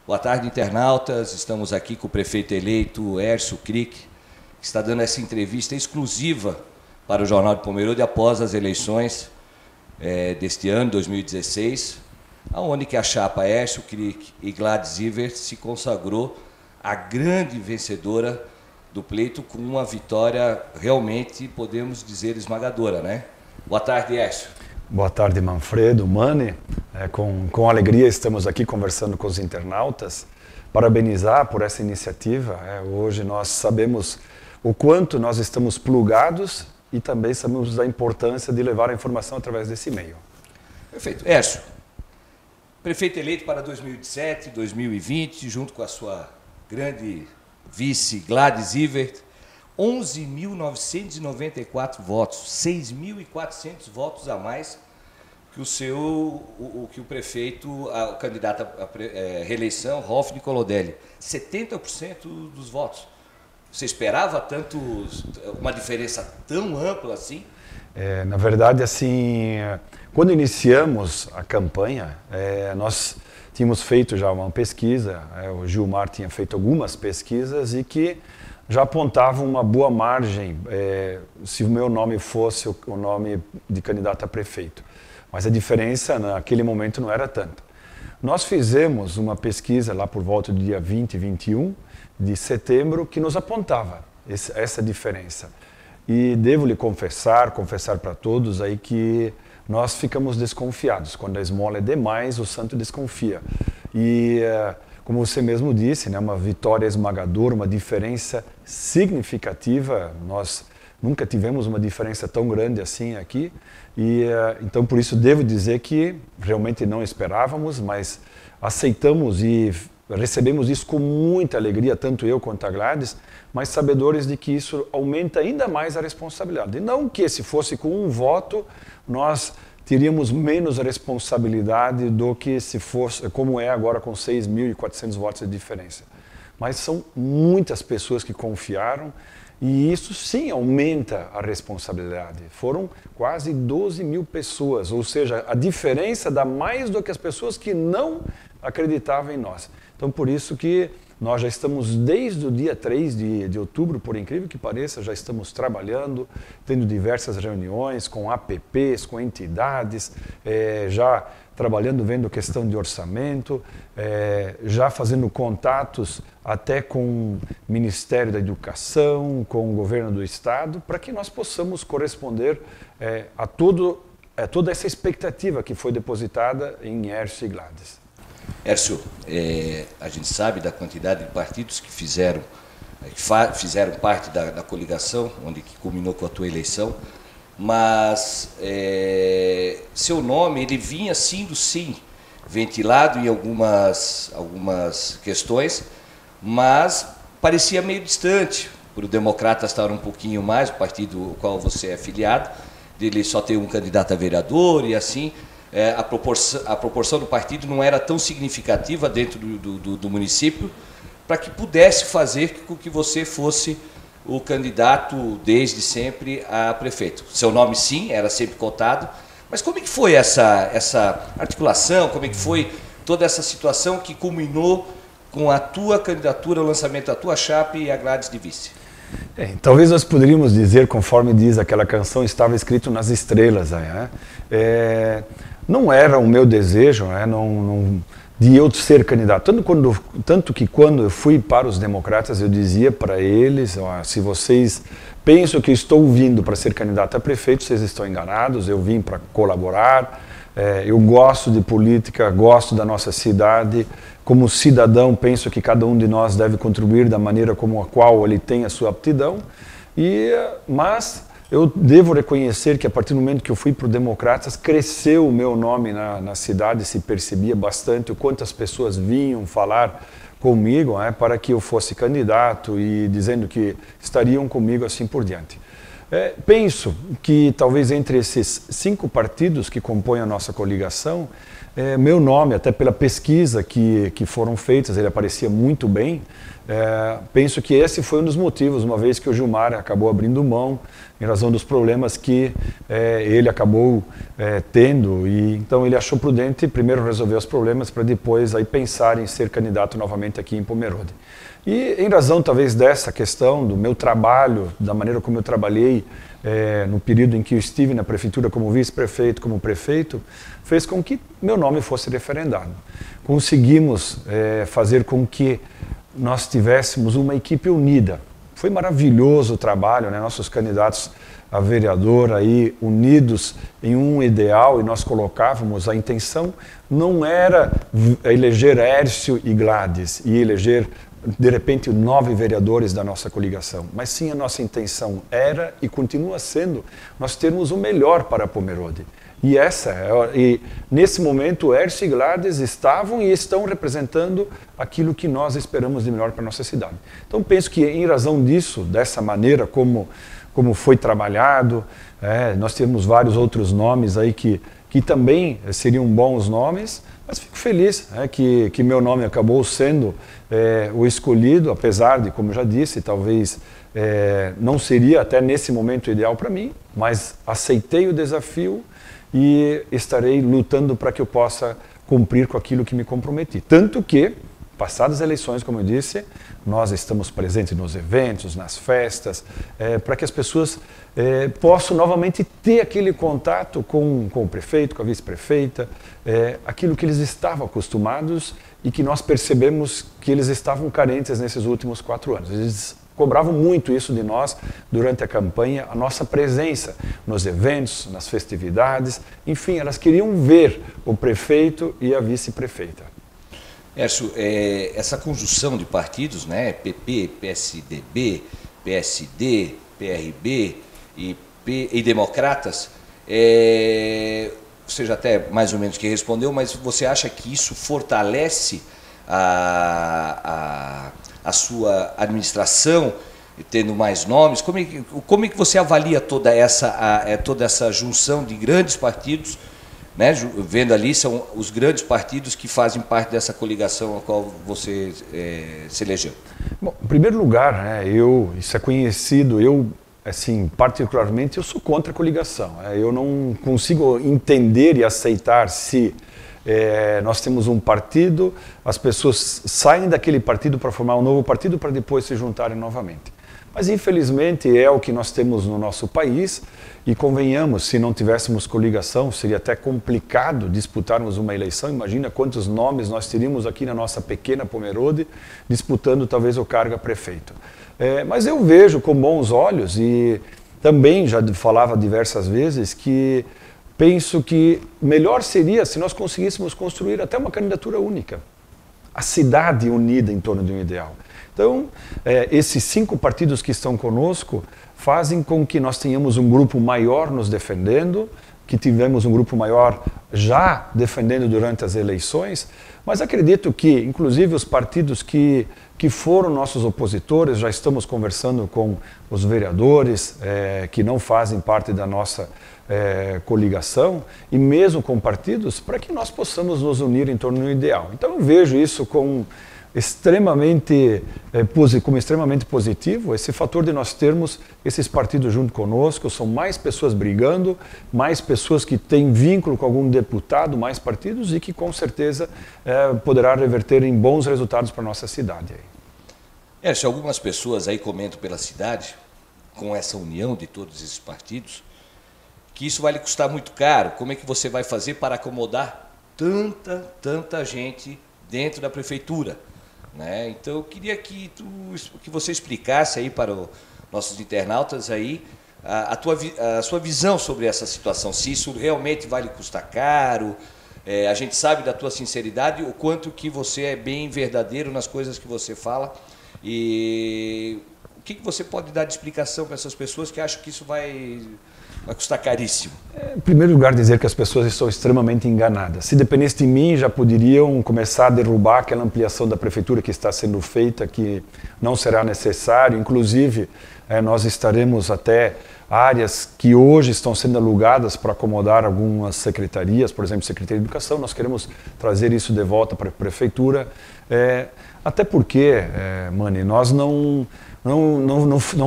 Boa tarde, internautas. Estamos aqui com o prefeito eleito, Hércio Krick, que está dando essa entrevista exclusiva para o Jornal de Pomerode após as eleições deste ano, 2016, onde que a chapa Hércio Krick e Gladys Zivert se consagrou a grande vencedora do pleito com uma vitória realmente, podemos dizer, esmagadora, né? Boa tarde, Hércio. Boa tarde, Manfredo, Mani. Com alegria estamos aqui conversando com os internautas, parabenizar por essa iniciativa. Hoje nós sabemos o quanto nós estamos plugados e também sabemos da importância de levar a informação através desse meio. Perfeito. Hércio, prefeito eleito para 2017, 2020, junto com a sua grande vice Gladys Zivert, 11.994 votos, 6.400 votos a mais que o prefeito, o candidato à reeleição, Rolf Nicolodelli, 70% dos votos. Você esperava uma diferença tão ampla assim? Na verdade, assim, quando iniciamos a campanha, nós tínhamos feito já uma pesquisa, o Gilmar tinha feito algumas pesquisas e que já apontavam uma boa margem se o meu nome fosse o nome de candidato a prefeito. Mas a diferença naquele momento não era tanta. Nós fizemos uma pesquisa lá por volta do dia 20 e 21 de setembro que nos apontava essa diferença. E devo lhe confessar para todos aí que nós ficamos desconfiados. Quando a esmola é demais, o santo desconfia. E como você mesmo disse, né, uma vitória esmagadora, uma diferença significativa. Nós nunca tivemos uma diferença tão grande assim aqui. E então por isso devo dizer que realmente não esperávamos, mas aceitamos e recebemos isso com muita alegria, tanto eu quanto a Gladys, mas sabedores de que isso aumenta ainda mais a responsabilidade. E não que se fosse com um voto, nós teríamos menos responsabilidade do que se fosse, como é agora com 6.400 votos de diferença. Mas são muitas pessoas que confiaram e isso sim aumenta a responsabilidade. Foram quase 12 mil pessoas, ou seja, a diferença dá mais do que as pessoas que não acreditavam em nós. Então, por isso que nós já estamos desde o dia 3 de outubro, por incrível que pareça, já estamos trabalhando, tendo diversas reuniões com APPs, com entidades, já trabalhando, vendo questão de orçamento, já fazendo contatos até com o Ministério da Educação, com o Governo do Estado, para que nós possamos corresponder a toda essa expectativa que foi depositada em Hércio e Gladys. Hércio, a gente sabe da quantidade de partidos que fizeram parte da coligação, onde que culminou com a tua eleição, mas seu nome ele vinha sendo sim ventilado em algumas questões, mas parecia meio distante. Para o Democratas estar um pouquinho mais, o partido ao qual você é afiliado, dele só ter um candidato a vereador e assim. A proporção do partido não era tão significativa dentro do município para que pudesse fazer com que você fosse o candidato desde sempre a prefeito. Seu nome sim, era sempre cotado, mas como é que foi essa articulação, como é que foi toda essa situação que culminou com a tua candidatura, o lançamento da tua chapa e a Gladys de vice? Talvez nós poderíamos dizer, conforme diz aquela canção, estava escrito nas estrelas, né? Não era o meu desejo, né, de eu ser candidato. Tanto que quando eu fui para os Democratas, eu dizia para eles, se vocês pensam que estou vindo para ser candidato a prefeito, vocês estão enganados, eu vim para colaborar, eu gosto de política, gosto da nossa cidade, como cidadão penso que cada um de nós deve contribuir da maneira como a qual ele tem a sua aptidão, mas eu devo reconhecer que a partir do momento que eu fui para o Democratas, cresceu o meu nome na cidade, se percebia bastante o quanto as pessoas vinham falar comigo, para que eu fosse candidato e dizendo que estariam comigo assim por diante. Penso que talvez entre esses 5 partidos que compõem a nossa coligação, meu nome, até pela pesquisa que foram feitas, ele aparecia muito bem, penso que esse foi um dos motivos, uma vez que o Gilmar acabou abrindo mão, em razão dos problemas que ele acabou tendo, e então ele achou prudente primeiro resolver os problemas para depois aí pensar em ser candidato novamente aqui em Pomerode. E em razão talvez dessa questão do meu trabalho, da maneira como eu trabalhei no período em que eu estive na prefeitura como vice-prefeito, como prefeito, fez com que meu nome fosse referendado. Conseguimos fazer com que nós tivéssemos uma equipe unida. Foi maravilhoso o trabalho, né? Nossos candidatos a vereador aí unidos em um ideal, e nós colocávamos, a intenção não era eleger Hércio e Gladys e eleger de repente 9 vereadores da nossa coligação, mas sim a nossa intenção era e continua sendo nós termos o melhor para Pomerode. E nesse momento Hércio e Gladys estavam e estão representando aquilo que nós esperamos de melhor para a nossa cidade. Então penso que em razão disso, dessa maneira como foi trabalhado, nós temos vários outros nomes aí que também seriam bons nomes, mas fico feliz que meu nome acabou sendo o escolhido, apesar de, como já disse, talvez não seria até nesse momento ideal para mim, mas aceitei o desafio e estarei lutando para que eu possa cumprir com aquilo que me comprometi. Tanto que, passadas as eleições, como eu disse, nós estamos presentes nos eventos, nas festas, para que as pessoas possam novamente ter aquele contato com o prefeito, com a vice-prefeita, aquilo que eles estavam acostumados e que nós percebemos que eles estavam carentes nesses últimos 4 anos. Eles cobravam muito isso de nós durante a campanha, a nossa presença nos eventos, nas festividades, enfim, elas queriam ver o prefeito e a vice-prefeita. Hércio, essa conjunção de partidos, né, PP, PSDB, PSD, PRB e Democratas, você já até mais ou menos que respondeu, mas você acha que isso fortalece a sua administração, tendo mais nomes? Como é que você avalia toda essa junção de grandes partidos, né? Vendo ali, são os grandes partidos que fazem parte dessa coligação a qual você se elegeu? Bom, em primeiro lugar, isso é conhecido, assim, particularmente, eu sou contra a coligação. Eu não consigo entender e aceitar se nós temos um partido, as pessoas saem daquele partido para formar um novo partido para depois se juntarem novamente. Mas infelizmente é o que nós temos no nosso país e convenhamos, se não tivéssemos coligação seria até complicado disputarmos uma eleição. Imagina quantos nomes nós teríamos aqui na nossa pequena Pomerode disputando talvez o cargo a prefeito. Mas eu vejo com bons olhos e também já falava diversas vezes que penso que melhor seria se nós conseguíssemos construir até uma candidatura única. A cidade unida em torno de um ideal. Então, esses 5 partidos que estão conosco fazem com que nós tenhamos um grupo maior nos defendendo, que tivemos um grupo maior já defendendo durante as eleições, mas acredito que, inclusive, os partidos que foram nossos opositores, já estamos conversando com os vereadores que não fazem parte da nossa coligação e mesmo com partidos, para que nós possamos nos unir em torno do ideal. Então eu vejo isso como extremamente positivo, esse fator de nós termos esses partidos junto conosco. São mais pessoas brigando, mais pessoas que têm vínculo com algum deputado, mais partidos, e que com certeza poderá reverter em bons resultados para a nossa cidade. Se algumas pessoas aí comentam pela cidade, com essa união de todos esses partidos, que isso vai lhe custar muito caro. Como é que você vai fazer para acomodar tanta gente dentro da prefeitura? Né? Então eu queria que você explicasse aí para os nossos internautas aí a sua visão sobre essa situação, se isso realmente vai lhe custar caro. A gente sabe da tua sinceridade, o quanto que você é bem verdadeiro nas coisas que você fala, e o que você pode dar de explicação para essas pessoas que acham que isso vai custar caríssimo? Em primeiro lugar, dizer que as pessoas estão extremamente enganadas. Se dependesse de mim, já poderiam começar a derrubar aquela ampliação da prefeitura que está sendo feita, que não será necessário. Inclusive, nós estaremos até áreas que hoje estão sendo alugadas para acomodar algumas secretarias, por exemplo, Secretaria de Educação. Nós queremos trazer isso de volta para a Prefeitura, até porque, Mani, nós não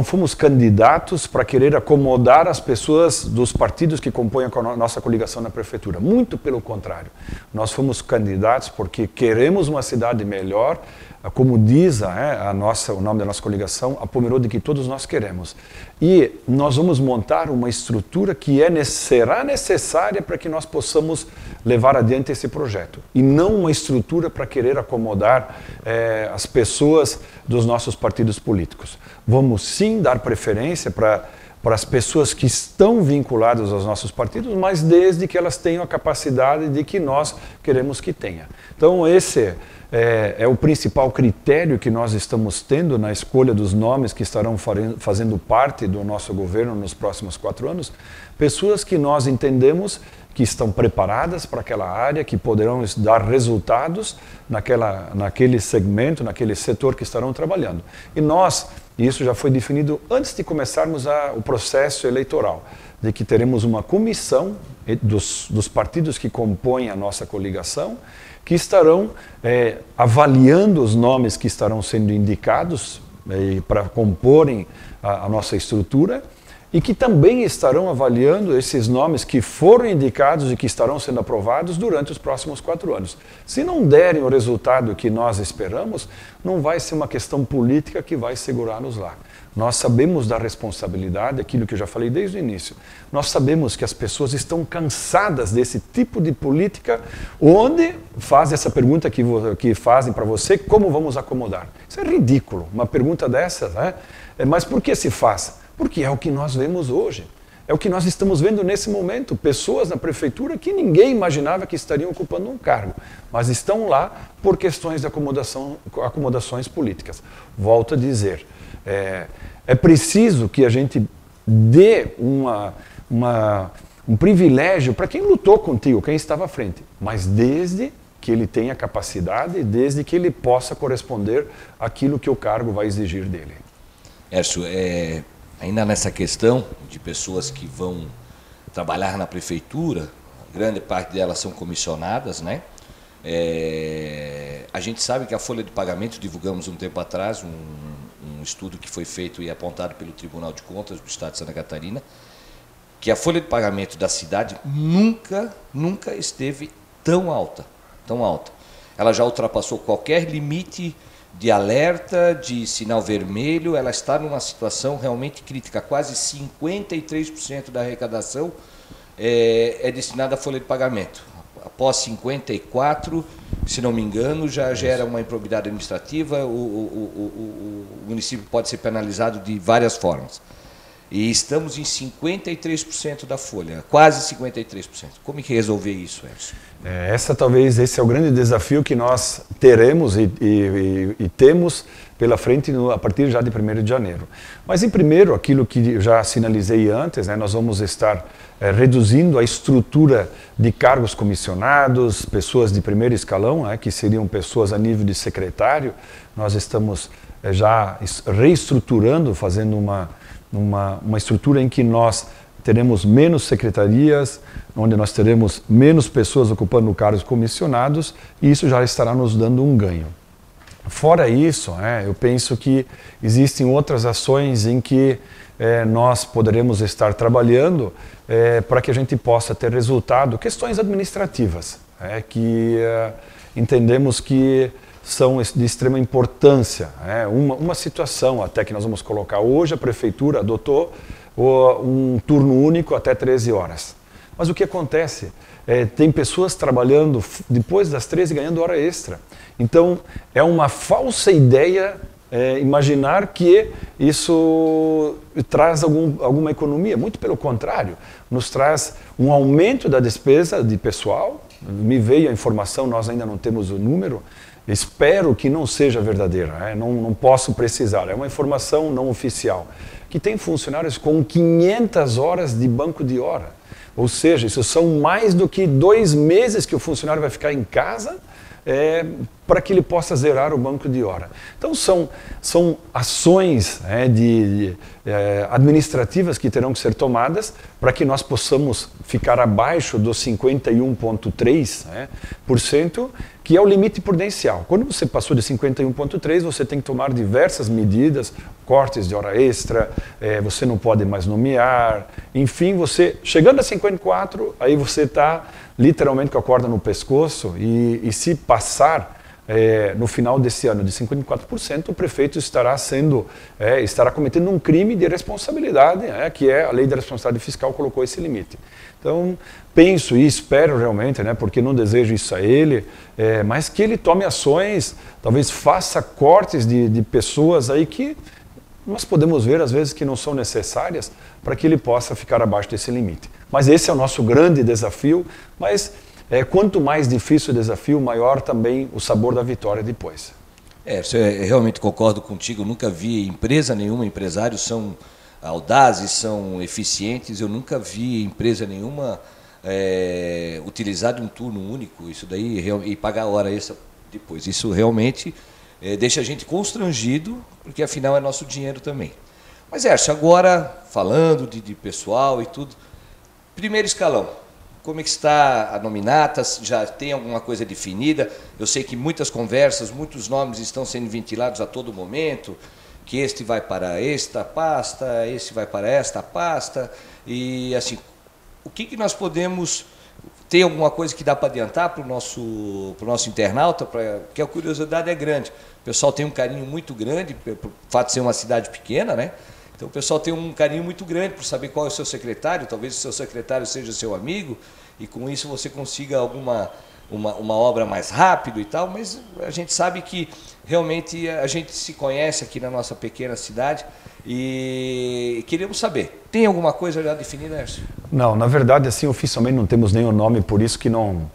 fomos candidatos para querer acomodar as pessoas dos partidos que compõem a nossa coligação na Prefeitura. Muito pelo contrário. Nós fomos candidatos porque queremos uma cidade melhor, como diz o nome da nossa coligação, a Pomerode que todos nós queremos. E nós vamos montar uma estrutura que será necessária para que nós possamos levar adiante esse projeto. E não uma estrutura para querer acomodar as pessoas dos nossos partidos políticos. Vamos sim dar preferência para as pessoas que estão vinculadas aos nossos partidos, mas desde que elas tenham a capacidade de que nós queremos que tenha. Então esse é o principal critério que nós estamos tendo na escolha dos nomes que estarão fazendo parte do nosso governo nos próximos 4 anos, pessoas que nós entendemos que estão preparadas para aquela área, que poderão dar resultados naquele segmento, naquele setor que estarão trabalhando. E isso já foi definido antes de começarmos o processo eleitoral, de que teremos uma comissão dos partidos que compõem a nossa coligação, que estarão avaliando os nomes que estarão sendo indicados para comporem a nossa estrutura, e que também estarão avaliando esses nomes que foram indicados e que estarão sendo aprovados durante os próximos 4 anos. Se não derem o resultado que nós esperamos, não vai ser uma questão política que vai segurar-nos lá. Nós sabemos da responsabilidade, aquilo que eu já falei desde o início. Nós sabemos que as pessoas estão cansadas desse tipo de política, onde fazem essa pergunta que fazem para você, como vamos acomodar? Isso é ridículo, uma pergunta dessas, né? Mas por que se faz? Porque é o que nós vemos hoje. É o que nós estamos vendo nesse momento. Pessoas na prefeitura que ninguém imaginava que estariam ocupando um cargo, mas estão lá por questões de acomodações políticas. Volto a dizer, é preciso que a gente dê um privilégio para quem lutou contigo, quem estava à frente, mas desde que ele tenha capacidade, desde que ele possa corresponder àquilo que o cargo vai exigir dele. Hércio, ainda nessa questão de pessoas que vão trabalhar na prefeitura, grande parte delas são comissionadas, né? A gente sabe que a folha de pagamento, divulgamos um tempo atrás, um estudo que foi feito e apontado pelo Tribunal de Contas do Estado de Santa Catarina, que a folha de pagamento da cidade nunca esteve tão alta. Ela já ultrapassou qualquer limite de alerta, de sinal vermelho. Ela está numa situação realmente crítica. Quase 53% da arrecadação é destinada à folha de pagamento. Após 54%, se não me engano, já gera uma improbidade administrativa, o município pode ser penalizado de várias formas. E estamos em 53% da folha, quase 53%. Como é que resolver isso, Hércio? Talvez esse é o grande desafio que nós teremos e temos pela frente a partir já de 1º de janeiro. Mas, em primeiro, aquilo que já sinalizei antes, né, nós vamos estar reduzindo a estrutura de cargos comissionados, pessoas de primeiro escalão, que seriam pessoas a nível de secretário. Nós estamos já reestruturando, fazendo uma estrutura em que nós teremos menos secretarias, onde nós teremos menos pessoas ocupando cargos comissionados, e isso já estará nos dando um ganho. Fora isso, eu penso que existem outras ações em que nós poderemos estar trabalhando para que a gente possa ter resultado, questões administrativas, que entendemos que são de extrema importância. Uma situação até que nós vamos colocar hoje, a prefeitura adotou um turno único até 13 horas. Mas o que acontece? Tem pessoas trabalhando depois das 13 ganhando hora extra. Então, é uma falsa ideia imaginar que isso traz alguma economia. Muito pelo contrário, nos traz um aumento da despesa de pessoal. Me veio a informação, nós ainda não temos o número, espero que não seja verdadeira, não posso precisar, é uma informação não oficial, que tem funcionários com 500 horas de banco de hora. Ou seja, isso são mais do que 2 meses que o funcionário vai ficar em casa para que ele possa zerar o banco de hora. Então são ações administrativas que terão que ser tomadas para que nós possamos ficar abaixo dos 51,3%, que é o limite prudencial. Quando você passou de 51,3%, você tem que tomar diversas medidas, cortes de hora extra, você não pode mais nomear, enfim, você chegando a 54%, aí você está literalmente com a corda no pescoço e se passar no final desse ano de 54%, o prefeito estará cometendo um crime de responsabilidade, que é a lei da responsabilidade fiscal colocou esse limite. Então, penso e espero realmente, porque não desejo isso a ele, mas que ele tome ações, talvez faça cortes de pessoas aí que nós podemos ver às vezes que não são necessárias para que ele possa ficar abaixo desse limite. Mas esse é o nosso grande desafio, mas quanto mais difícil o desafio, maior também o sabor da vitória depois. Realmente concordo contigo, eu nunca vi empresa nenhuma, empresários são audazes, são eficientes, eu nunca vi empresa nenhuma utilizar de um turno único, isso daí, e pagar a hora extra depois. Isso realmente deixa a gente constrangido, porque afinal é nosso dinheiro também. Mas Hércio, agora falando de pessoal e tudo, primeiro escalão, como é que está a nominata? Já tem alguma coisa definida? Eu sei que muitas conversas, muitos nomes estão sendo ventilados a todo momento, que este vai para esta pasta, esse vai para esta pasta, e assim, o que nós podemos... Tem alguma coisa que dá para adiantar para o nosso internauta? Porque a curiosidade é grande. O pessoal tem um carinho muito grande, pelo fato de ser uma cidade pequena, né? Então o pessoal tem um carinho muito grande por saber qual é o seu secretário, talvez o seu secretário seja seu amigo, e com isso você consiga uma obra mais rápido e tal, mas a gente sabe que realmente a gente se conhece aqui na nossa pequena cidade e queríamos saber, tem alguma coisa já definida, Hércio? Não, na verdade, assim, oficialmente não temos nenhum nome, por isso que não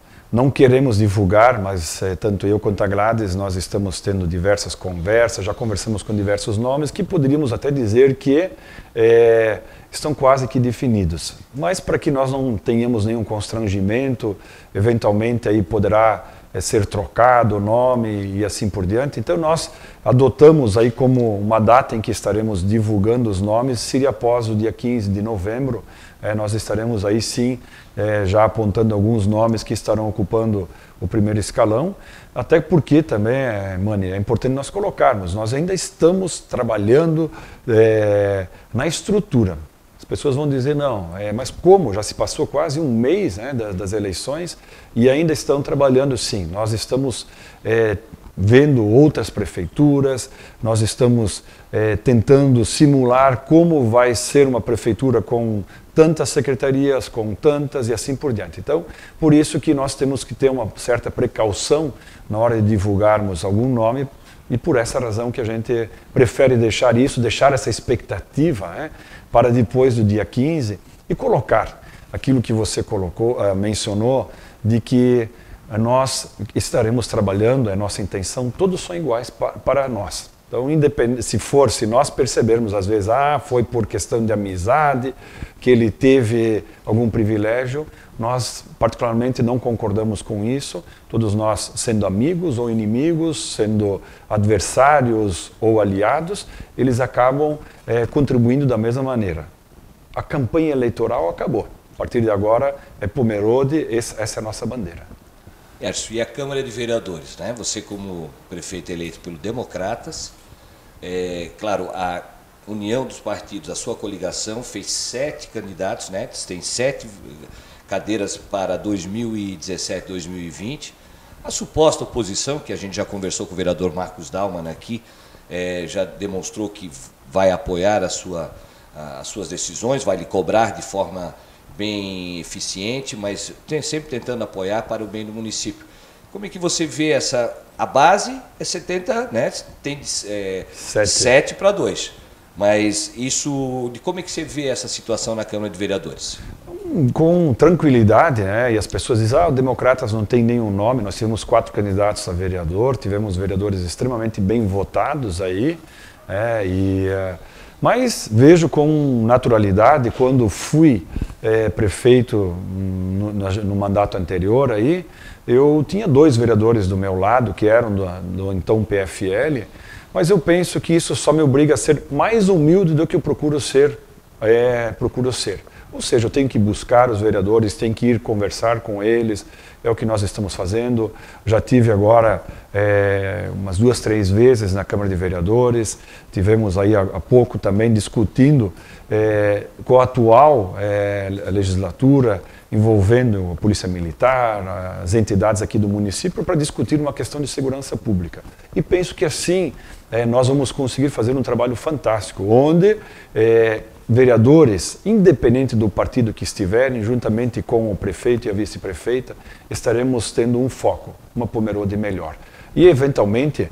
queremos divulgar, mas tanto eu quanto a Gladys, nós estamos tendo diversas conversas, já conversamos com diversos nomes, que poderíamos até dizer que estão quase que definidos. Mas para que nós não tenhamos nenhum constrangimento, eventualmente aí poderá ser trocado o nome e assim por diante. Então nós adotamos aí como uma data em que estaremos divulgando os nomes, seria após o dia 15 de novembro, nós estaremos aí sim já apontando alguns nomes que estarão ocupando o primeiro escalão, até porque também, Mani, é importante nós colocarmos, nós ainda estamos trabalhando na estrutura. As pessoas vão dizer, não, mas como? Já se passou quase um mês das eleições e ainda estão trabalhando, sim. Nós estamos vendo outras prefeituras, nós estamos tentando simular como vai ser uma prefeitura com tantas secretarias, com tantas e assim por diante. Então, por isso que nós temos que ter uma certa precaução na hora de divulgarmos algum nome, e por essa razão que a gente prefere deixar essa expectativa para depois do dia 15 e colocar aquilo que você mencionou, de que nós estaremos trabalhando, é nossa intenção, todos são iguais para nós. Então, se nós percebermos às vezes, foi por questão de amizade, que ele teve algum privilégio, nós particularmente não concordamos com isso, todos nós sendo amigos ou inimigos, sendo adversários ou aliados, eles acabam contribuindo da mesma maneira. A campanha eleitoral acabou, a partir de agora é Pomerode, essa é a nossa bandeira. Hércio, e a Câmara de Vereadores, né? Você como prefeito eleito pelo Democratas, claro, a união dos partidos, a sua coligação fez 7 candidatos, né? Tem 7 cadeiras para 2017, 2020. A suposta oposição, que a gente já conversou com o vereador Marcos Daumann aqui, já demonstrou que vai apoiar as suas decisões, vai lhe cobrar de forma bem eficiente, mas sempre tentando apoiar para o bem do município. Como é que você vê a base é 70, né? Tem 7 para 2. Mas como é que você vê essa situação na Câmara de Vereadores? Com tranquilidade, e as pessoas dizem, o Democratas não tem nenhum nome, nós tivemos 4 candidatos a vereador, tivemos vereadores extremamente bem votados aí, Mas vejo com naturalidade, quando fui prefeito no mandato anterior, aí, eu tinha 2 vereadores do meu lado, que eram do então PFL, mas eu penso que isso só me obriga a ser mais humilde do que eu procuro ser. Ou seja, eu tenho que buscar os vereadores, tenho que ir conversar com eles, é o que nós estamos fazendo. Já tive agora umas 2, 3 vezes na Câmara de Vereadores, tivemos aí há pouco também discutindo com a atual legislatura, envolvendo a Polícia Militar, as entidades aqui do município, para discutir uma questão de segurança pública. E penso que assim nós vamos conseguir fazer um trabalho fantástico, onde vereadores, independente do partido que estiverem, juntamente com o prefeito e a vice-prefeita, estaremos tendo um foco, uma Pomerode melhor. E, eventualmente,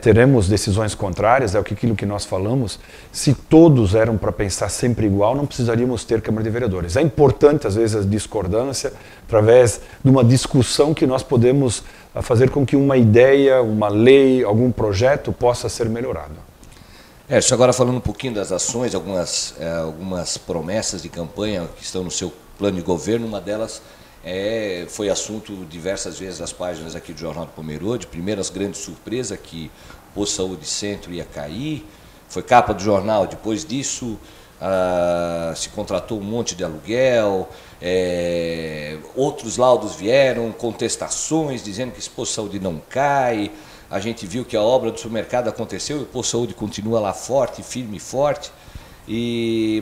teremos decisões contrárias, é aquilo que nós falamos. Se todos eram para pensar sempre igual, não precisaríamos ter Câmara de Vereadores. É importante, às vezes, a discordância, através de uma discussão que nós podemos fazer com que uma ideia, uma lei, algum projeto possa ser melhorado. Edson, agora falando um pouquinho das ações, algumas promessas de campanha que estão no seu plano de governo, uma delas foi assunto diversas vezes nas páginas aqui do Jornal do Pomerode. Primeiro, as grandes surpresas que o Posto Saúde Centro ia cair, foi capa do jornal. Depois disso, se contratou um monte de aluguel, outros laudos vieram, contestações dizendo que esse Posto Saúde não cai. A gente viu que a obra do supermercado aconteceu e o Posto Saúde continua lá forte, firme e forte.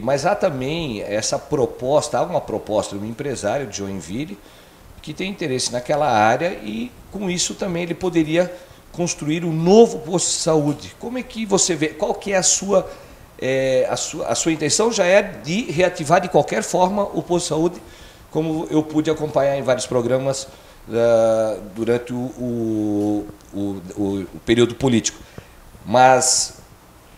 Mas há também essa proposta, há uma proposta de um empresário de Joinville que tem interesse naquela área e com isso também ele poderia construir um novo posto de saúde. Como é que você vê, qual que é a sua intenção? Já é de reativar de qualquer forma o posto de saúde, como eu pude acompanhar em vários programas durante o período político. Mas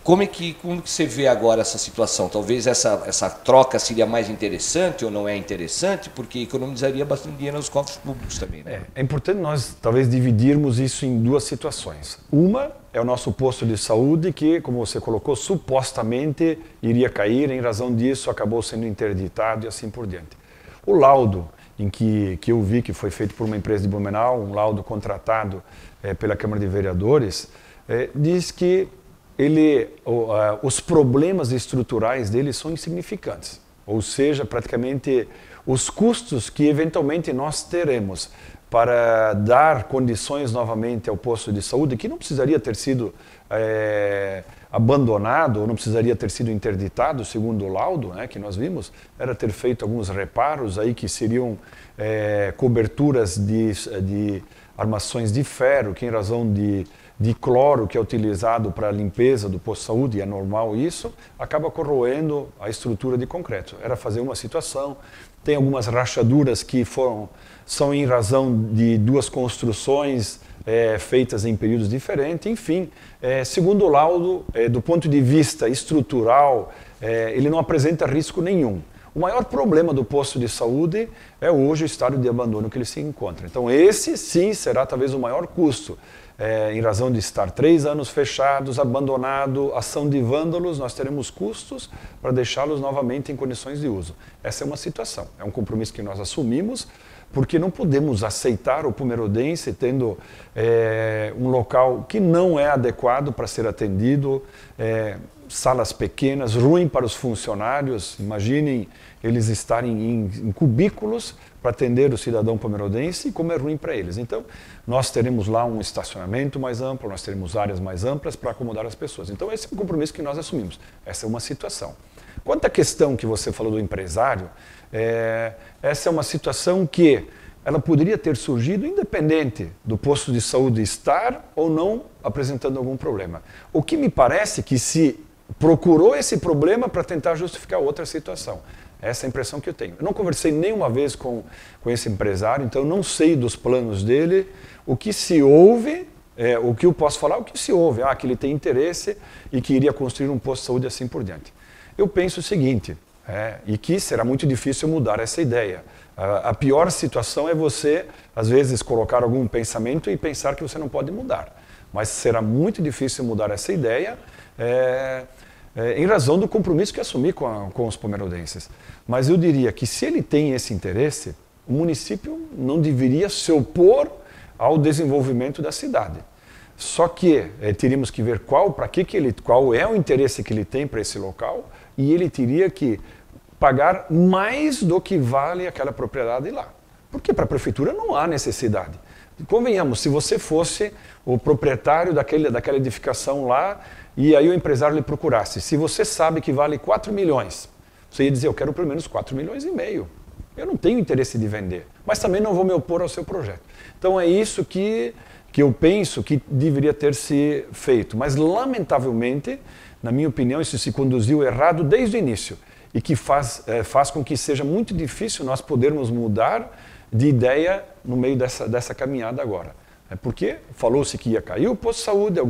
como que você vê agora essa situação? Talvez essa troca seria mais interessante ou não é interessante, porque economizaria bastante dinheiro nos cofres públicos também, né? É importante nós talvez dividirmos isso em 2 situações. Uma é o nosso posto de saúde que, como você colocou, supostamente iria cair, em razão disso acabou sendo interditado e assim por diante. O laudo que eu vi que foi feito por uma empresa de Blumenau, um laudo contratado pela Câmara de Vereadores, diz que os problemas estruturais dele são insignificantes. Ou seja, praticamente os custos que eventualmente nós teremos para dar condições novamente ao posto de saúde, que não precisaria ter sido abandonado ou não precisaria ter sido interditado, segundo o laudo, né, que nós vimos, era ter feito alguns reparos aí que seriam coberturas de armações de ferro, que em razão de cloro que é utilizado para a limpeza do posto de saúde, e é normal isso, acaba corroendo a estrutura de concreto. Era fazer uma situação, tem algumas rachaduras que são em razão de 2 construções feitas em períodos diferentes, enfim, segundo o laudo, do ponto de vista estrutural, ele não apresenta risco nenhum. O maior problema do posto de saúde é hoje o estado de abandono que ele se encontra. Então esse sim será talvez o maior custo. Em razão de estar 3 anos fechados, abandonado, ação de vândalos, nós teremos custos para deixá-los novamente em condições de uso. Essa é uma situação, é um compromisso que nós assumimos, porque não podemos aceitar o pomerodense tendo um local que não é adequado para ser atendido, salas pequenas, ruim para os funcionários. Imaginem eles estarem em cubículos para atender o cidadão pomerodense e como é ruim para eles. Então, nós teremos lá um estacionamento mais amplo, nós teremos áreas mais amplas para acomodar as pessoas. Então, esse é um compromisso que nós assumimos. Essa é uma situação. Quanto à questão que você falou do empresário, essa é uma situação que ela poderia ter surgido independente do posto de saúde estar ou não apresentando algum problema. O que me parece que se procurou esse problema para tentar justificar outra situação. Essa é a impressão que eu tenho. Eu não conversei nenhuma vez com esse empresário, então eu não sei dos planos dele. O que se ouve, o que eu posso falar, o que se ouve, que ele tem interesse e que iria construir um posto de saúde assim por diante. Eu penso o seguinte, e que será muito difícil mudar essa ideia. A pior situação é você, às vezes, colocar algum pensamento e pensar que você não pode mudar. Mas será muito difícil mudar essa ideia. em razão do compromisso que assumi com os pomerodenses. Mas eu diria que se ele tem esse interesse, o município não deveria se opor ao desenvolvimento da cidade. Só que teríamos que ver qual é o interesse que ele tem para esse local, e ele teria que pagar mais do que vale aquela propriedade lá. Porque para a prefeitura não há necessidade. Convenhamos, se você fosse o proprietário daquela edificação lá, e aí o empresário lhe procurasse, se você sabe que vale 4 milhões, você ia dizer, eu quero pelo menos 4,5 milhões. Eu não tenho interesse de vender, mas também não vou me opor ao seu projeto. Então é isso que eu penso que deveria ter se feito. Mas, lamentavelmente, na minha opinião, isso se conduziu errado desde o início e que faz com que seja muito difícil nós podermos mudar de ideia no meio dessa caminhada agora. Porque falou-se que ia cair o posto de saúde,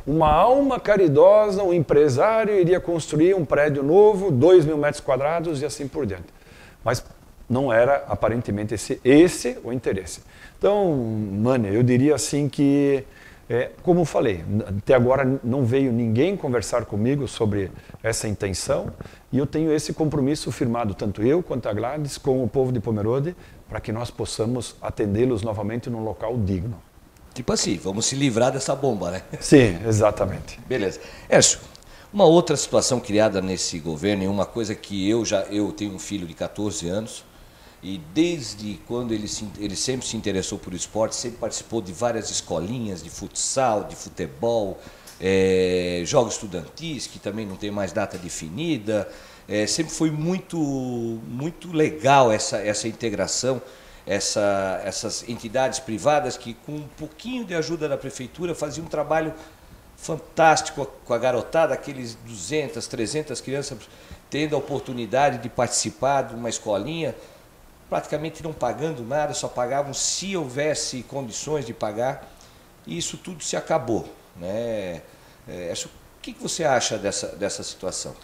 uma alma caridosa, um empresário iria construir um prédio novo, 2.000 metros quadrados e assim por diante. Mas não era aparentemente esse o interesse. Então, Mane, eu diria assim que, como eu falei, até agora não veio ninguém conversar comigo sobre essa intenção, e eu tenho esse compromisso firmado, tanto eu quanto a Gladys, com o povo de Pomerode, para que nós possamos atendê-los novamente num local digno. Tipo assim, vamos se livrar dessa bomba, né? Sim, exatamente. Beleza. Ércio, uma outra situação criada nesse governo, e uma coisa que eu tenho um filho de 14 anos, e desde quando ele sempre se interessou por esporte, sempre participou de várias escolinhas de futsal, de futebol, jogos estudantis, que também não tem mais data definida. Sempre foi muito legal essa integração, essas entidades privadas que, com um pouquinho de ajuda da prefeitura, faziam um trabalho fantástico com a garotada, aqueles 200, 300 crianças tendo a oportunidade de participar de uma escolinha, praticamente não pagando nada, só pagavam se houvesse condições de pagar, e isso tudo se acabou, né? O que você acha dessa situação?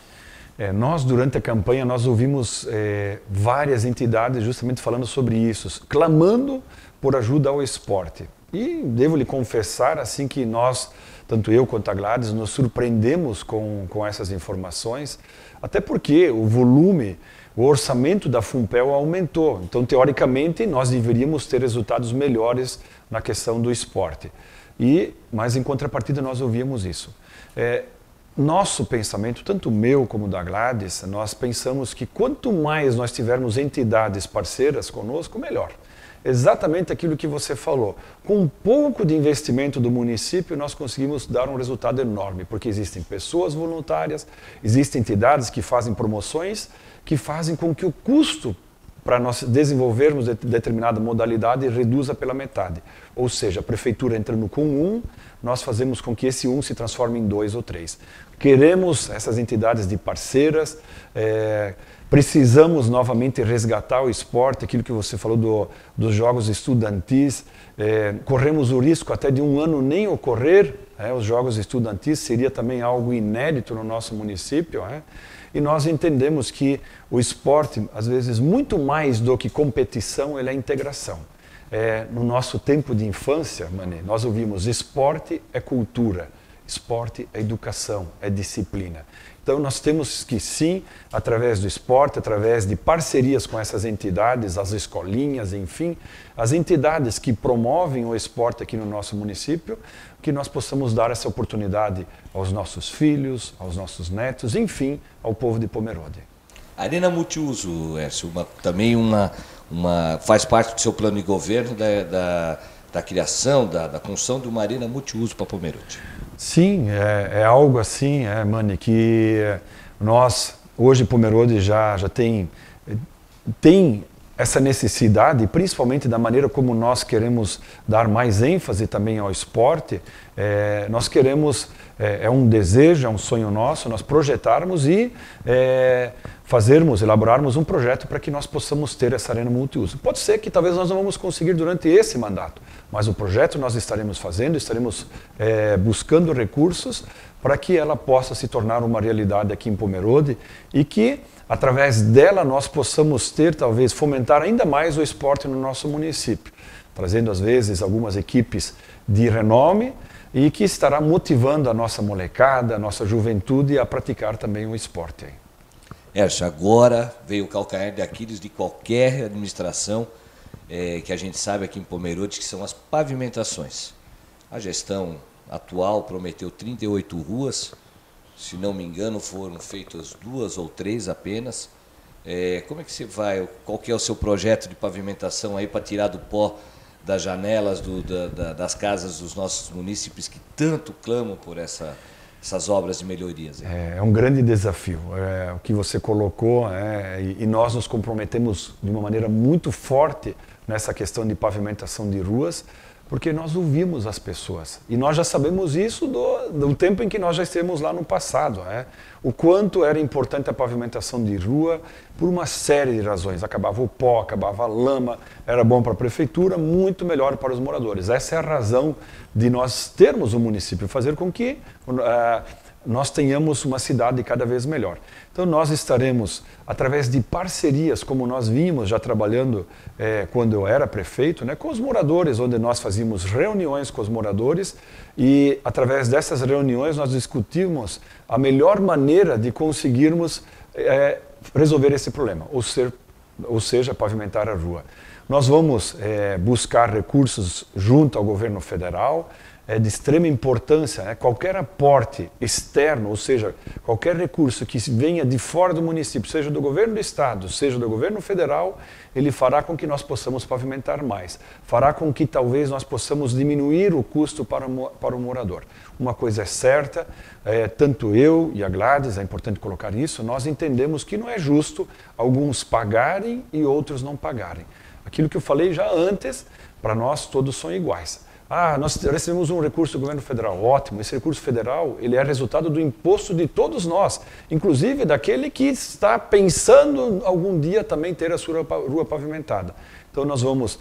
Nós, durante a campanha, nós ouvimos várias entidades justamente falando sobre isso, clamando por ajuda ao esporte. E devo lhe confessar assim que nós, tanto eu quanto a Gladys, nos surpreendemos com essas informações, até porque o orçamento da Fumpel aumentou. Então, teoricamente, nós deveríamos ter resultados melhores na questão do esporte. Mas, em contrapartida, nós ouvíamos isso. Nosso pensamento, tanto o meu como o da Gladys, nós pensamos que quanto mais nós tivermos entidades parceiras conosco, melhor. Exatamente aquilo que você falou. Com um pouco de investimento do município, nós conseguimos dar um resultado enorme, porque existem pessoas voluntárias, existem entidades que fazem promoções, que fazem com que o custo para nós desenvolvermos determinada modalidade reduza pela metade. Ou seja, a prefeitura entrando com 1, nós fazemos com que esse 1 se transforme em 2 ou 3. Queremos essas entidades de parceiras, precisamos novamente resgatar o esporte, aquilo que você falou dos jogos estudantis, corremos o risco até de um ano nem ocorrer, os jogos estudantis seria também algo inédito no nosso município, e nós entendemos que o esporte, às vezes, muito mais do que competição, ele é integração. No nosso tempo de infância, Mane, nós ouvimos esporte é cultura, esporte é educação, é disciplina. Então nós temos que sim, através do esporte, através de parcerias com essas entidades, as escolinhas, enfim, as entidades que promovem o esporte aqui no nosso município, que nós possamos dar essa oportunidade aos nossos filhos, aos nossos netos, enfim, ao povo de Pomerode. Arena multiuso, Ércio, também faz parte do seu plano de governo da criação, da construção de uma arena multiuso para Pomerode. Sim, é algo assim, Mane, que nós, hoje Pomerode já tem essa necessidade, principalmente da maneira como nós queremos dar mais ênfase também ao esporte. Nós queremos, é um desejo, é um sonho nosso, nós projetarmos e elaborarmos um projeto para que nós possamos ter essa arena multiuso. Pode ser que talvez nós não vamos conseguir durante esse mandato, mas o projeto nós estaremos fazendo, estaremos buscando recursos para que ela possa se tornar uma realidade aqui em Pomerode e que, através dela, nós possamos talvez, fomentar ainda mais o esporte no nosso município, trazendo, às vezes, algumas equipes de renome, e que estará motivando a nossa molecada, a nossa juventude a praticar também o esporte. Hércio, agora veio o calcanhar de Aquiles de qualquer administração que a gente sabe aqui em Pomerode, que são as pavimentações. A gestão atual prometeu 38 ruas, se não me engano foram feitas 2 ou 3 apenas. Como é que você vai, qual que é o seu projeto de pavimentação aí para tirar do pó das janelas das casas dos nossos munícipes que tanto clamam por essas obras de melhorias? É um grande desafio, o que você colocou, e nós nos comprometemos de uma maneira muito forte nessa questão de pavimentação de ruas, porque nós ouvimos as pessoas. E nós já sabemos isso do tempo em que nós já estivemos lá no passado. O quanto era importante a pavimentação de rua por uma série de razões. Acabava o pó, acabava a lama, era bom para a prefeitura, muito melhor para os moradores. Essa é a razão de nós termos um município, fazer com que nós tenhamos uma cidade cada vez melhor. Então nós estaremos, através de parcerias, como nós vimos já trabalhando quando eu era prefeito, com os moradores, onde nós fazíamos reuniões com os moradores e através dessas reuniões nós discutimos a melhor maneira de conseguirmos resolver esse problema, ou seja, pavimentar a rua. Nós vamos buscar recursos junto ao governo federal, de extrema importância, qualquer aporte externo, ou seja, qualquer recurso que venha de fora do município, seja do governo do estado, seja do governo federal, ele fará com que nós possamos pavimentar mais, fará com que talvez nós possamos diminuir o custo para o morador. Uma coisa é certa, tanto eu e a Gladys, é importante colocar isso, nós entendemos que não é justo alguns pagarem e outros não pagarem. Aquilo que eu falei já antes, para nós todos são iguais. Nós recebemos um recurso do governo federal, ótimo. Esse recurso federal ele é resultado do imposto de todos nós, inclusive daquele que está pensando algum dia também ter a sua rua pavimentada. Então nós vamos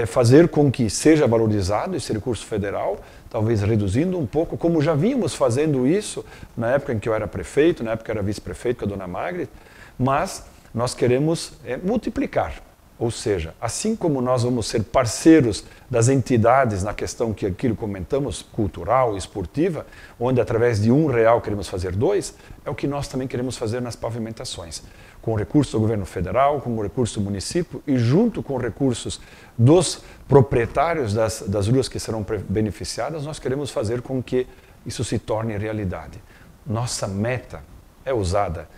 fazer com que seja valorizado esse recurso federal, talvez reduzindo um pouco, como já vínhamos fazendo isso na época em que eu era prefeito, na época que eu era vice-prefeito com a dona Magret, mas nós queremos multiplicar. Ou seja, assim como nós vamos ser parceiros das entidades na questão que aquilo comentamos, cultural, esportiva, onde através de R$1 queremos fazer 2, é o que nós também queremos fazer nas pavimentações. Com recursos do governo federal, com o recurso do município e junto com recursos dos proprietários das ruas que serão beneficiadas, nós queremos fazer com que isso se torne realidade. Nossa meta é ousada.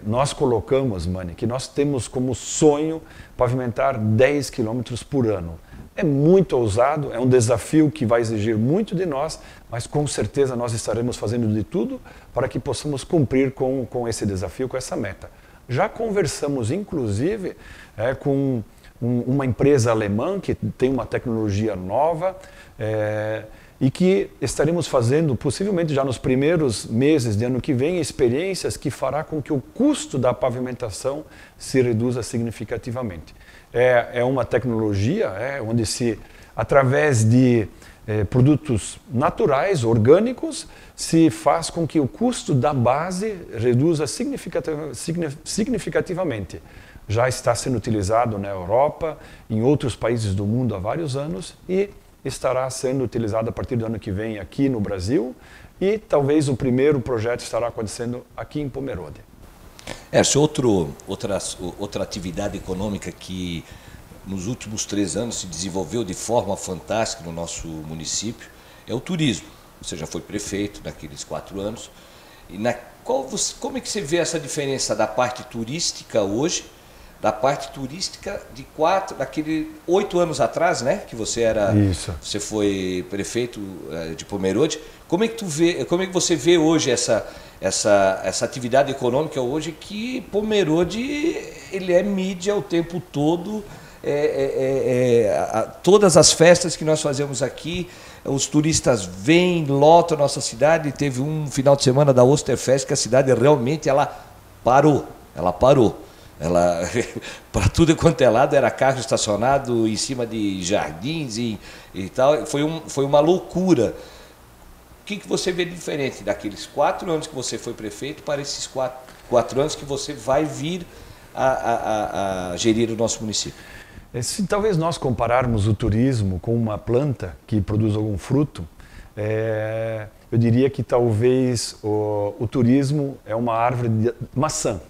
Nós colocamos, Mani, que nós temos como sonho pavimentar 10 quilômetros por ano. É muito ousado, é um desafio que vai exigir muito de nós, mas com certeza nós estaremos fazendo de tudo para que possamos cumprir com esse desafio, com essa meta. Já conversamos, inclusive, com uma empresa alemã que tem uma tecnologia nova, e que estaremos fazendo, possivelmente já nos primeiros meses de ano que vem, experiências que fará com que o custo da pavimentação se reduza significativamente. É uma tecnologia onde se, através de produtos naturais, orgânicos, se faz com que o custo da base reduza significativamente. Já está sendo utilizado na Europa, em outros países do mundo há vários anos e estará sendo utilizado a partir do ano que vem aqui no Brasil e talvez o primeiro projeto estará acontecendo aqui em Pomerode. Outra atividade econômica que nos últimos 3 anos se desenvolveu de forma fantástica no nosso município é o turismo. Você já foi prefeito naqueles 4 anos. E como é que você vê essa diferença da parte turística hoje, da parte turística daquele 8 anos atrás, né, que você você foi prefeito de Pomerode. Como é que você vê hoje essa atividade econômica hoje que Pomerode ele é mídia o tempo todo, todas as festas que nós fazemos aqui, os turistas vêm, lotam a nossa cidade. Teve um final de semana da Osterfest que a cidade realmente parou. Para tudo quanto é lado, era carro estacionado em cima de jardins e tal. Foi uma loucura. O que você vê de diferente daqueles 4 anos que você foi prefeito para esses 4 anos que você vai vir a gerir o nosso município? Se talvez nós compararmos o turismo com uma planta que produz algum fruto, eu diria que talvez o turismo é uma árvore de maçã.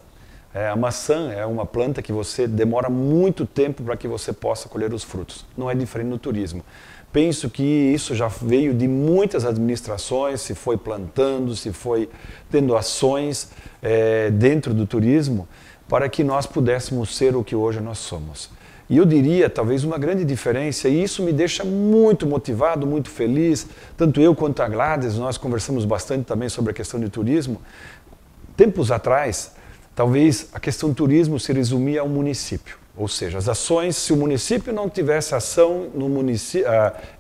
A maçã é uma planta que você demora muito tempo para que você possa colher os frutos. Não é diferente no turismo. Penso que isso já veio de muitas administrações, se foi plantando, se foi tendo ações dentro do turismo para que nós pudéssemos ser o que hoje nós somos. E eu diria, talvez, uma grande diferença, e isso me deixa muito motivado, muito feliz, tanto eu quanto a Gladys, nós conversamos bastante também sobre a questão de turismo. Tempos atrás, talvez a questão do turismo se resumia ao município. Ou seja, as ações, se o município não tivesse ação no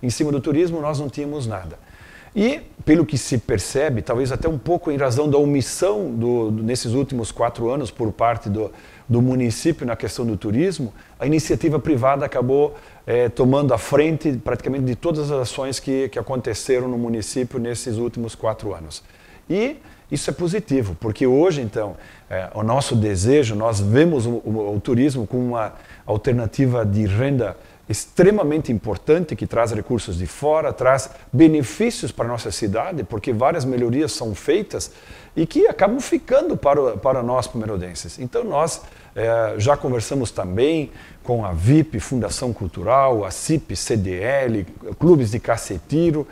em cima do turismo, nós não tínhamos nada. E, pelo que se percebe, talvez até um pouco em razão da omissão nesses últimos 4 anos por parte do município na questão do turismo, a iniciativa privada acabou tomando a frente praticamente de todas as ações que aconteceram no município nesses últimos 4 anos. E isso é positivo, porque hoje, então, o nosso desejo, nós vemos o turismo como uma alternativa de renda extremamente importante, que traz recursos de fora, traz benefícios para a nossa cidade, porque várias melhorias são feitas e que acabam ficando para nós pomerode-enses. Então nós já conversamos também com a VIP, Fundação Cultural, a CIP, CDL, clubes de cacetiro,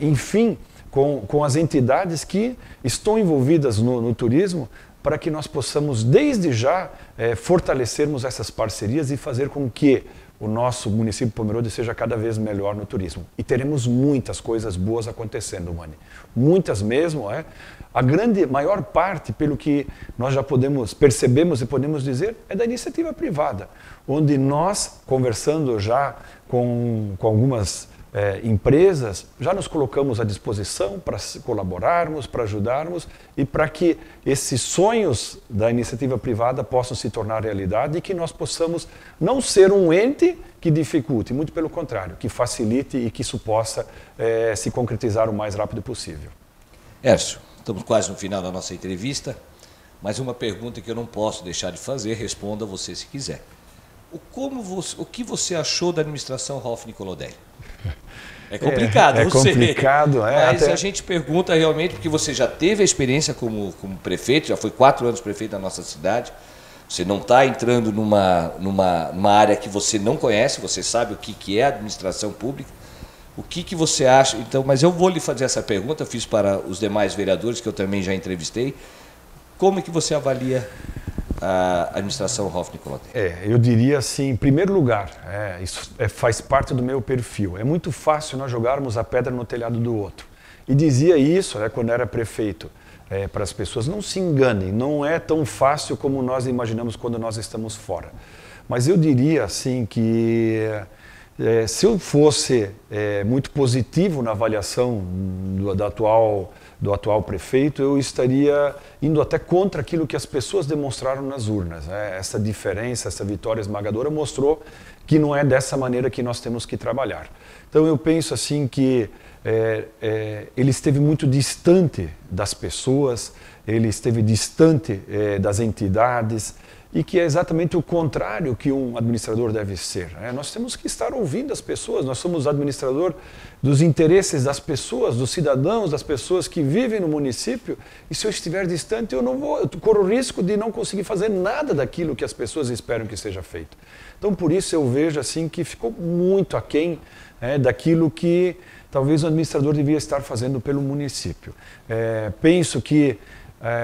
enfim, com as entidades que estão envolvidas no turismo, para que nós possamos, desde já, fortalecermos essas parcerias e fazer com que o nosso município de Pomerode seja cada vez melhor no turismo. E teremos muitas coisas boas acontecendo, Mani. Muitas mesmo. A maior parte, pelo que nós já percebemos e podemos dizer, é da iniciativa privada, onde nós, conversando já com algumas empresas, já nos colocamos à disposição para colaborarmos, para ajudarmos e para que esses sonhos da iniciativa privada possam se tornar realidade e que nós possamos não ser um ente que dificulte, muito pelo contrário, que facilite e que isso possa se concretizar o mais rápido possível. Hércio, estamos quase no final da nossa entrevista, mas uma pergunta que eu não posso deixar de fazer, responda você se quiser. O que você achou da administração Ralph Nicolodelli? É complicado, eu sei. Complicado, mas a gente pergunta realmente, porque você já teve a experiência como prefeito, já foi 4 anos prefeito da nossa cidade, você não está entrando numa área que você não conhece, você sabe o que é a administração pública, o que você acha? Então, mas eu vou lhe fazer essa pergunta, fiz para os demais vereadores, que eu também já entrevistei, como é que você avalia a administração Ralph Nicolodelli? Eu diria assim, em primeiro lugar, isso faz parte do meu perfil. É muito fácil nós jogarmos a pedra no telhado do outro. E dizia isso quando era prefeito, para as pessoas, não se enganem, não é tão fácil como nós imaginamos quando nós estamos fora. Mas eu diria assim que se eu fosse muito positivo na avaliação do atual prefeito, eu estaria indo até contra aquilo que as pessoas demonstraram nas urnas. Essa diferença, essa vitória esmagadora mostrou que não é dessa maneira que nós temos que trabalhar. Então eu penso assim que ele esteve muito distante das pessoas, ele esteve distante das entidades, e que é exatamente o contrário que um administrador deve ser. Nós temos que estar ouvindo as pessoas, nós somos administrador dos interesses das pessoas, dos cidadãos, das pessoas que vivem no município, e se eu estiver distante, eu corro o risco de não conseguir fazer nada daquilo que as pessoas esperam que seja feito. Então, por isso eu vejo assim que ficou muito aquém daquilo que talvez o administrador devia estar fazendo pelo município. Penso que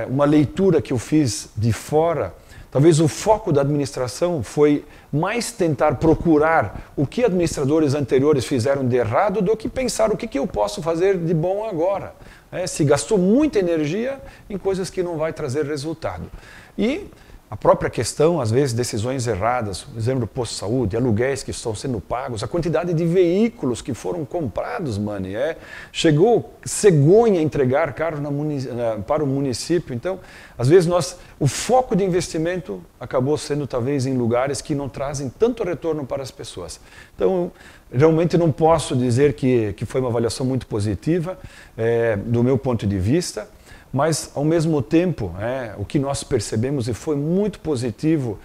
uma leitura que eu fiz de fora, talvez o foco da administração foi mais tentar procurar o que administradores anteriores fizeram de errado do que pensar o que eu posso fazer de bom agora. Se gastou muita energia em coisas que não vai trazer resultado. E a própria questão, às vezes, decisões erradas, por exemplo, do posto de saúde, aluguéis que estão sendo pagos, a quantidade de veículos que foram comprados, Mani, chegou cegonha a entregar carros para o município. Então, às vezes, o foco de investimento acabou sendo, talvez, em lugares que não trazem tanto retorno para as pessoas. Então, realmente não posso dizer que foi uma avaliação muito positiva, do meu ponto de vista, mas, ao mesmo tempo, o que nós percebemos, e foi muito positivo,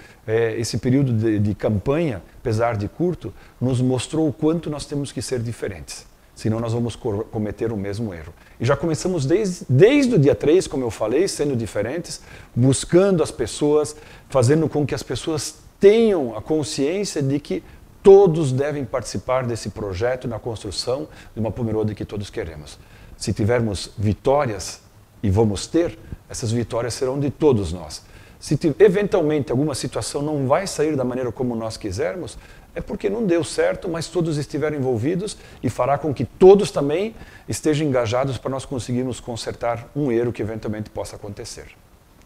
esse período de campanha, apesar de curto, nos mostrou o quanto nós temos que ser diferentes. senão nós vamos cometer o mesmo erro. E já começamos desde o dia 3, como eu falei, sendo diferentes, buscando as pessoas, fazendo com que as pessoas tenham a consciência de que todos devem participar desse projeto na construção de uma Pomerode que todos queremos. Se tivermos vitórias, e vamos ter, essas vitórias serão de todos nós. Se eventualmente alguma situação não vai sair da maneira como nós quisermos, é porque não deu certo, mas todos estiveram envolvidos e fará com que todos também estejam engajados para nós conseguirmos consertar um erro que eventualmente possa acontecer.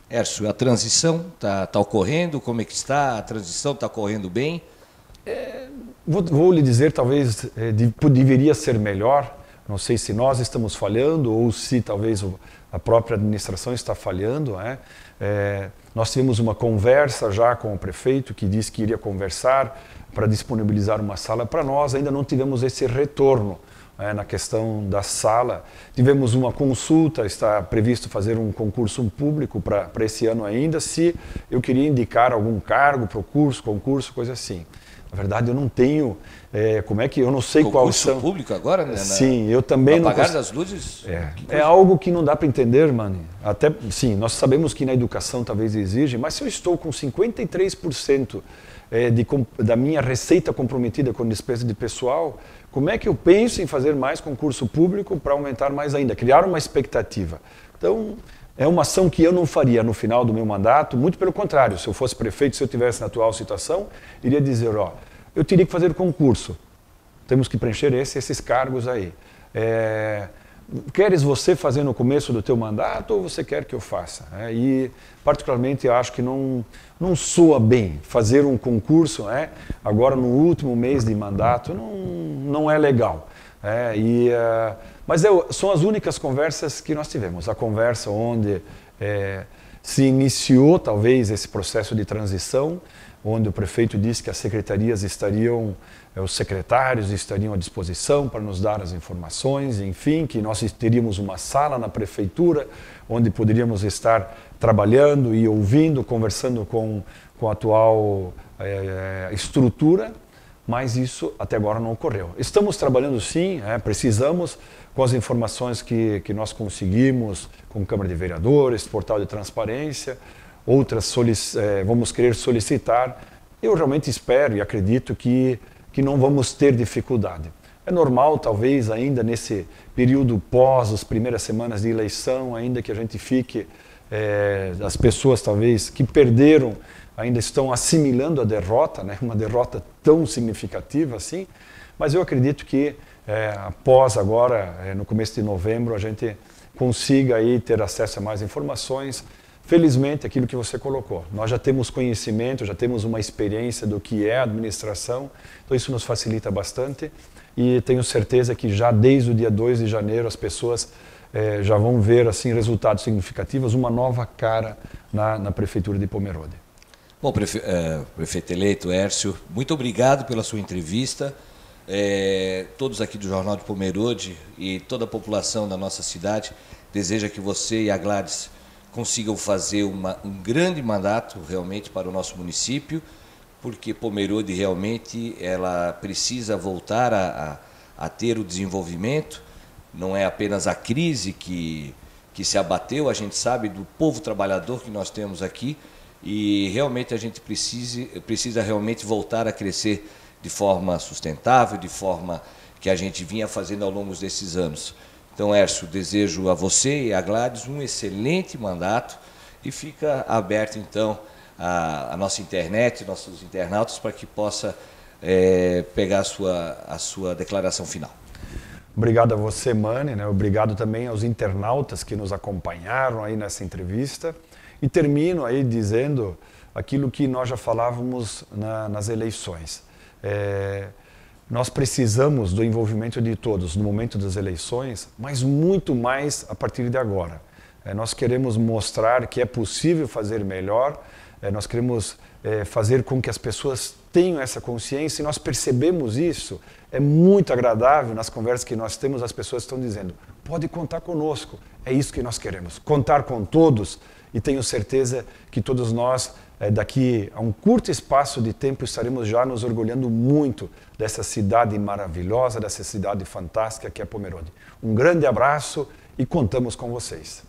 Hércio, a transição está ocorrendo? Como é que está? A transição está ocorrendo bem? Vou lhe dizer, talvez deveria ser melhor. Não sei se nós estamos falhando ou se talvez a própria administração está falhando. Nós tivemos uma conversa já com o prefeito que disse que iria conversar para disponibilizar uma sala para nós. Ainda não tivemos esse retorno na questão da sala. Tivemos uma consulta, está previsto fazer um concurso público para esse ano ainda, se eu queria indicar algum cargo para o curso, concurso, coisa assim. Na verdade, eu não tenho, como é que eu não sei quais são. Concurso público agora, né? Sim, eu também não. Apagar das luzes? É algo que não dá para entender, mano. Até, sim, nós sabemos que na educação talvez exige, mas se eu estou com 53% da minha receita comprometida com despesa de pessoal, como é que eu penso em fazer mais concurso público para aumentar mais ainda, criar uma expectativa? Então, é uma ação que eu não faria no final do meu mandato, muito pelo contrário, se eu fosse prefeito, se eu tivesse na atual situação, iria dizer, eu teria que fazer concurso, temos que preencher esses cargos aí. Queres você fazer no começo do teu mandato ou você quer que eu faça? E, particularmente, eu acho que não soa bem fazer um concurso agora no último mês de mandato, não é legal. Mas são as únicas conversas que nós tivemos. A conversa onde se iniciou, talvez, esse processo de transição, onde o prefeito disse que as secretarias estariam, os secretários estariam à disposição para nos dar as informações, enfim, que nós teríamos uma sala na prefeitura onde poderíamos estar trabalhando e ouvindo, conversando com a atual estrutura, mas isso até agora não ocorreu. Estamos trabalhando sim, precisamos, com as informações que nós conseguimos, com Câmara de Vereadores, portal de transparência, outras vamos querer solicitar. Eu realmente espero e acredito que não vamos ter dificuldade. É normal, talvez, ainda nesse período pós, as primeiras semanas de eleição, ainda que a gente fique, as pessoas talvez que perderam ainda estão assimilando a derrota, uma derrota tão significativa assim, mas eu acredito que após agora, no começo de novembro, a gente consiga aí ter acesso a mais informações. Felizmente, aquilo que você colocou, nós já temos conhecimento, já temos uma experiência do que é a administração, então isso nos facilita bastante e tenho certeza que já desde o dia 2 de janeiro as pessoas já vão ver assim, resultados significativos, uma nova cara na Prefeitura de Pomerode. Bom, prefeito eleito Hércio, muito obrigado pela sua entrevista. Todos aqui do Jornal de Pomerode e toda a população da nossa cidade deseja que você e a Gladys consigam fazer um grande mandato realmente para o nosso município, porque Pomerode realmente ela precisa voltar a ter o desenvolvimento. Não é apenas a crise que se abateu, a gente sabe do povo trabalhador que nós temos aqui e realmente a gente precisa realmente voltar a crescer de forma sustentável, de forma que a gente vinha fazendo ao longo desses anos. Então, Hércio, desejo a você e a Gladys um excelente mandato e fica aberto, então, a nossa internet, nossos internautas, para que possa pegar a sua declaração final. Obrigado a você, Mani, Obrigado também aos internautas que nos acompanharam aí nessa entrevista. E termino aí dizendo aquilo que nós já falávamos nas eleições. Nós precisamos do envolvimento de todos no momento das eleições, mas muito mais a partir de agora. Nós queremos mostrar que é possível fazer melhor, nós queremos fazer com que as pessoas tenham essa consciência e nós percebemos isso. É muito agradável nas conversas que nós temos, as pessoas estão dizendo, pode contar conosco, é isso que nós queremos, contar com todos e tenho certeza que todos nós daqui a um curto espaço de tempo estaremos já nos orgulhando muito dessa cidade maravilhosa, dessa cidade fantástica que é Pomerode. Um grande abraço e contamos com vocês.